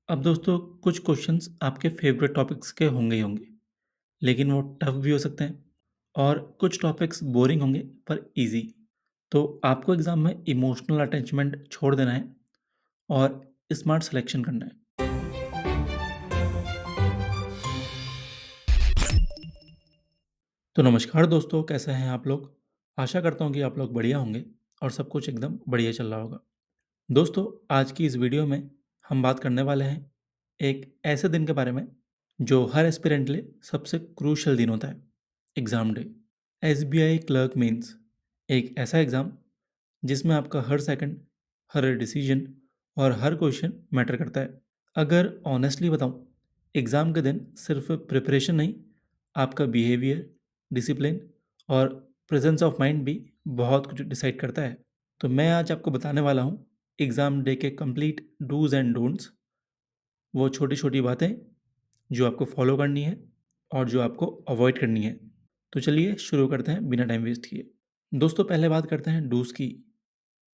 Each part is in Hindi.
अब दोस्तों कुछ क्वेश्चंस आपके फेवरेट टॉपिक्स के होंगे ही होंगे, लेकिन वो टफ भी हो सकते हैं और कुछ टॉपिक्स बोरिंग होंगे पर इजी। तो आपको एग्ज़ाम में इमोशनल अटैचमेंट छोड़ देना है और स्मार्ट सिलेक्शन करना है। तो नमस्कार दोस्तों, कैसे हैं आप लोग? आशा करता हूँ कि आप लोग बढ़िया होंगे और सब कुछ एकदम बढ़िया चल रहा होगा। दोस्तों, आज की इस वीडियो में हम बात करने वाले हैं एक ऐसे दिन के बारे में जो हर एस्पिरेंट के लिए सबसे क्रूशियल दिन होता है, exam day. SBI clerk means एक ऐसा एग्ज़ाम जिसमें आपका हर सेकंड, हर डिसीजन और हर क्वेश्चन मैटर करता है। अगर ऑनेस्टली बताऊँ, एग्ज़ाम के दिन सिर्फ प्रिपरेशन नहीं, आपका बिहेवियर, डिसिप्लिन और प्रेजेंस ऑफ माइंड भी बहुत कुछ डिसाइड करता है। तो मैं आज आपको बताने वाला हूँ एग्ज़ाम डे के कंप्लीट डूज़ एंड डोंट्स, वो छोटी-छोटी बातें जो आपको फॉलो करनी है और जो आपको अवॉइड करनी है। तो चलिए शुरू करते हैं बिना टाइम वेस्ट किए। दोस्तों, पहले बात करते हैं डूज़ की।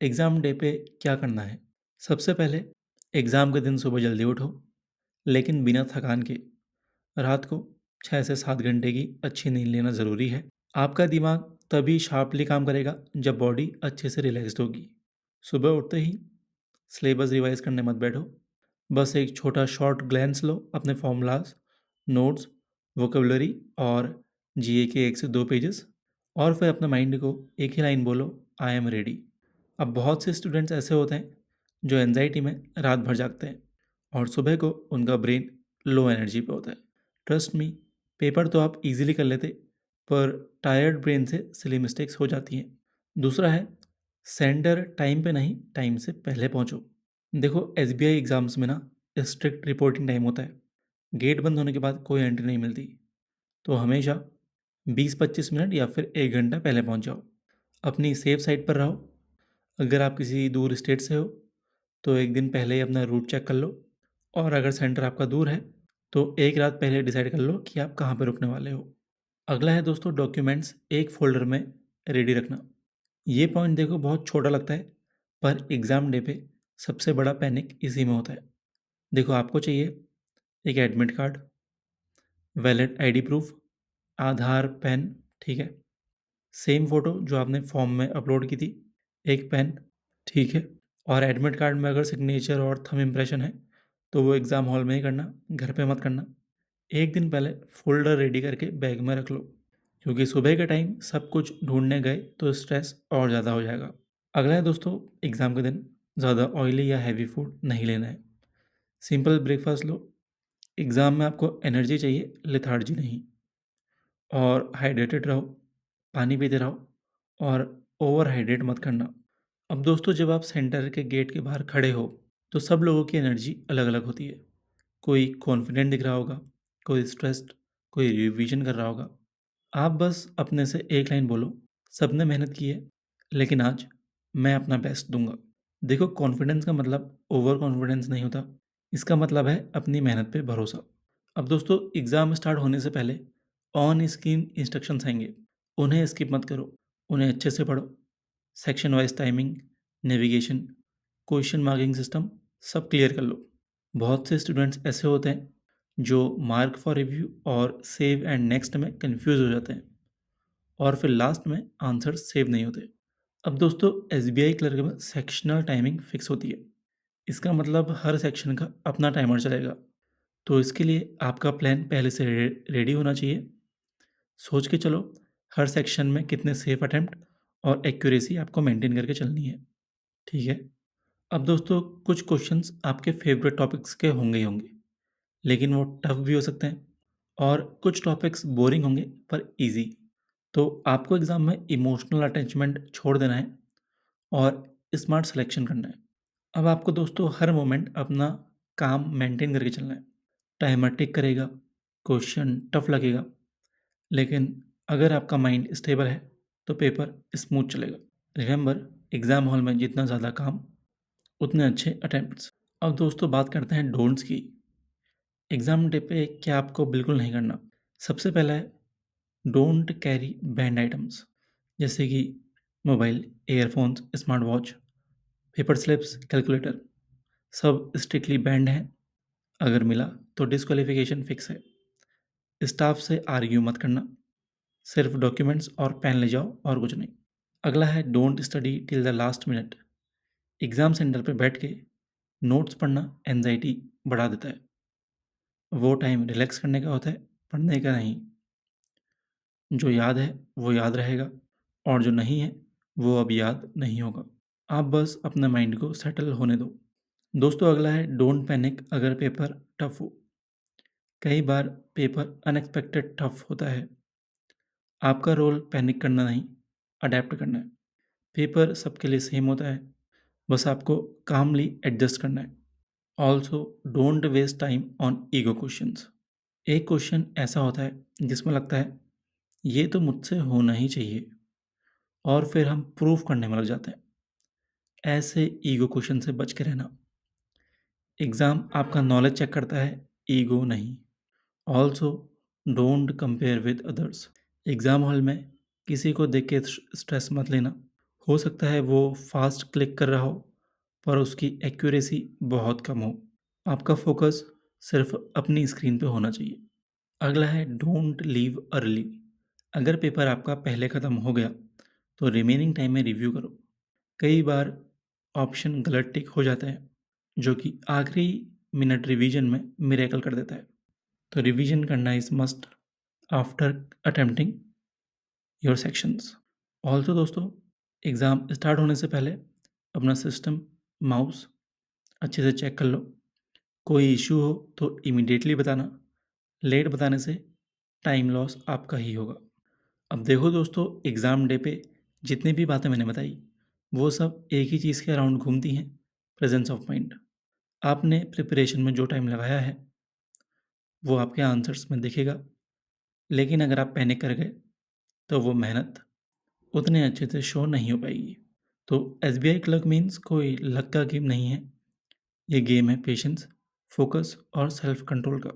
एग्ज़ाम डे पे क्या करना है? सबसे पहले एग्ज़ाम के दिन सुबह जल्दी उठो, लेकिन बिना थकान के। रात को 6 से 7 घंटे की अच्छी नींद लेना ज़रूरी है। आपका दिमाग तभी शार्पली काम करेगा जब बॉडी अच्छे से रिलैक्स्ड होगी। सुबह उठते ही सिलेबस रिवाइज़ करने मत बैठो। बस एक छोटा शॉर्ट ग्लैंस लो अपने फ़ॉर्मूलाज़, नोट्स, वोकैब्युलरी और जीए के 1 से 2 पेजेज़, और फिर अपने माइंड को एक ही लाइन बोलो, आई एम रेडी। अब बहुत से स्टूडेंट्स ऐसे होते हैं जो एंग्ज़ायटी में रात भर जागते हैं और सुबह को उनका ब्रेन लो एनर्जी पे होता है। ट्रस्ट मी, पेपर तो आप इज़िली कर लेते, पर टायर्ड ब्रेन से सिली मिस्टेक्स हो जाती हैं। दूसरा है, सेंटर टाइम पे नहीं, टाइम से पहले पहुँचो। देखो, एसबीआई एग्ज़ाम्स में ना स्ट्रिक्ट रिपोर्टिंग टाइम होता है। गेट बंद होने के बाद कोई एंट्री नहीं मिलती। तो हमेशा 20-25 मिनट या फिर 1 घंटा पहले पहुँच जाओ। अपनी सेफ साइड पर रहो। अगर आप किसी दूर स्टेट से हो, तो 1 दिन पहले ही अपना रूट चेक कर लो, और अगर सेंटर आपका दूर है, तो 1 रात पहले डिसाइड कर लो कि आप कहाँ पे रुकने वाले हो। अगला है दोस्तों, डॉक्यूमेंट्स एक फ़ोल्डर में रेडी रखना। ये पॉइंट देखो बहुत छोटा लगता है, पर एग्ज़ाम डे पे सबसे बड़ा पैनिक इसी में होता है। देखो, आपको चाहिए एक admit card, valid ID proof, Aadhaar, PAN, ठीक है? सेम फ़ोटो जो आपने फॉर्म में अपलोड की थी, एक पेन, ठीक है? और एडमिट कार्ड में अगर सिग्नेचर और थंब इम्प्रेशन है, तो वो एग्ज़ाम हॉल में ही करना, घर पे मत करना। 1 दिन पहले फ़ोल्डर रेडी करके बैग में रख लो, क्योंकि सुबह के टाइम सब कुछ ढूँढने गए तो स्ट्रेस और ज़्यादा हो जाएगा। अगला है दोस्तों, एग्ज़ाम के दिन ज़्यादा ऑयली या हेवी फूड नहीं लेना है। सिंपल ब्रेकफ़ास्ट लो। एग्ज़ाम में आपको एनर्जी चाहिए, लेथार्जी नहीं। और हाइड्रेटेड रहो, पानी पीते रहो और ओवर हाइड्रेट मत करना। अब दोस्तों, जब आप सेंटर के गेट के बाहर खड़े हो, तो सब लोगों की एनर्जी अलग-अलग होती है। कोई कॉन्फिडेंट दिख रहा होगा, कोई स्ट्रेस्ड, कोई रिविज़न कर रहा होगा। आप बस अपने से एक लाइन बोलो, सबने मेहनत की है, लेकिन आज मैं अपना बेस्ट दूँगा। देखो, कॉन्फिडेंस का मतलब ओवर कॉन्फिडेंस नहीं होता, इसका मतलब है अपनी मेहनत पे भरोसा। अब दोस्तों, एग्ज़ाम स्टार्ट होने से पहले ऑन स्क्रीन इंस्ट्रक्शंस आएँगे, उन्हें स्किप मत करो, उन्हें अच्छे से पढ़ो। Section wise timing, navigation, question marking system सब क्लियर कर लो। बहुत से स्टूडेंट्स ऐसे होते हैं जो मार्क फॉर रिव्यू और सेव एंड नेक्स्ट में कंफ्यूज हो जाते हैं, और फिर लास्ट में आंसर सेव नहीं होते। अब दोस्तों, एसबीआई क्लर्क में सेक्शनल टाइमिंग फिक्स होती है। इसका मतलब हर सेक्शन का अपना टाइमर चलेगा। तो इसके लिए आपका प्लान पहले से रेडी होना चाहिए। सोच के चलो हर सेक्शन में कितने सेफ अटेम्प्ट और एक्यूरेसी आपको मेंटेन करके चलनी है, ठीक है? अब दोस्तों, कुछ क्वेश्चंस आपके फेवरेट टॉपिक्स के होंगे ही होंगे, लेकिन वो टफ भी हो सकते हैं और कुछ टॉपिक्स बोरिंग होंगे पर इजी। तो आपको एग्ज़ाम में इमोशनल अटैचमेंट छोड़ देना है और स्मार्ट सिलेक्शन करना है। अब आपको दोस्तों हर मोमेंट अपना काम मेंटेन करके चलना है। टाइमर टिक करेगा, क्वेश्चन टफ लगेगा, लेकिन अगर आपका माइंड स्टेबल है, तो पेपर स्मूथ चलेगा। रिमेंबर, एग्ज़ाम हॉल में जितना ज़्यादा काम, उतने अच्छे अटेम्प्ट्स। अब दोस्तों, बात करते हैं डोंट्स की। एग्ज़ाम डे पे क्या आपको बिल्कुल नहीं करना? सबसे पहला है, डोंट कैरी बैंड आइटम्स, जैसे कि mobile, earphones, smart watch, paper slips, calculator, सब स्ट्रिक्टली बैंड हैं। अगर मिला तो डिस्क्वालिफिकेशन फिक्स है। स्टाफ से आर्ग्यू मत करना, सिर्फ डॉक्यूमेंट्स और पेन ले जाओ और कुछ नहीं। अगला है don't study till the last minute. Exam centre पे बैठ के नोट्स पढ़ना एंजाइटी बढ़ा देता है। वो टाइम रिलैक्स करने का होता है, पढ़ने का नहीं। जो याद है वो याद रहेगा और जो नहीं है वो अब याद नहीं होगा। आप बस अपने माइंड को सेटल होने दो। दोस्तों अगला है डोंट पैनिक अगर पेपर टफ हो। कई बार पेपर अनएक्सपेक्टेड टफ होता है। आपका रोल पैनिक करना नहीं, अडेप्ट करना है। पेपर सबके लिए सेम होता है, बस आपको कामली एडजस्ट करना है। Also don't waste time on ego questions. एक क्वेश्चन ऐसा होता है जिसमें लगता है ये तो मुझसे होना ही चाहिए और फिर हम प्रूफ करने में लग जाते हैं। ऐसे ईगो क्वेश्चन से बच के रहना। एग्ज़ाम आपका नॉलेज चेक करता है, ईगो नहीं। Also don't compare with others. Exam hall में किसी को देख के स्ट्रेस मत लेना। हो सकता है वो फास्ट क्लिक कर रहा हो पर उसकी एक्यूरेसी बहुत कम हो। आपका फोकस सिर्फ अपनी स्क्रीन पे होना चाहिए। अगला है डोंट लीव अर्ली। अगर पेपर आपका पहले ख़त्म हो गया तो रिमेनिंग टाइम में रिव्यू करो। कई बार ऑप्शन गलत टिक हो जाता है जो कि आखिरी मिनट रिवीजन में मिरेकल कर देता है। तो रिवीजन करना is must after attempting your sections. Also दोस्तों एग्ज़ाम स्टार्ट होने से पहले अपना सिस्टम, माउस अच्छे से चेक कर लो। कोई इश्यू हो तो इमीडिएटली बताना, लेट बताने से टाइम लॉस आपका ही होगा। अब देखो दोस्तों एग्ज़ाम डे पे जितनी भी बातें मैंने बताई वो सब एक ही चीज़ के अराउंड घूमती हैं, प्रेजेंस ऑफ माइंड। आपने प्रिपरेशन में जो टाइम लगाया है वो आपके आंसर्स में दिखेगा, लेकिन अगर आप पैनिक कर गए तो वो मेहनत उतने अच्छे से शो नहीं हो पाएगी। तो एसबीआई क्लर्क मीन्स कोई लक का गेम नहीं है, ये गेम है पेशेंस, फोकस और सेल्फ कंट्रोल का।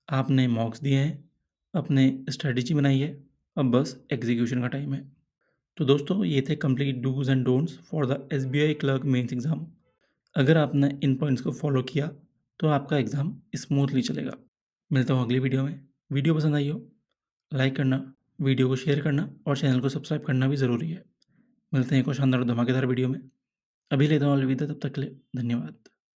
आपने मॉक्स दिए हैं, अपने स्ट्रेटजी बनाई है, अब बस एग्जीक्यूशन का टाइम है। तो दोस्तों ये थे complete dos and don'ts for the SBI clerk mains exam. अगर आपने इन पॉइंट्स को फॉलो किया तो आपका एग्ज़ाम स्मूथली चलेगा। मिलता हूँ अगली वीडियो में। वीडियो पसंद आई हो लाइक करना, वीडियो को शेयर करना और चैनल को सब्सक्राइब करना भी ज़रूरी है। मिलते हैं एक और शानदार और धमाकेदार वीडियो में। अभी लेता हूँ अलविदा, तब तक के लिए धन्यवाद।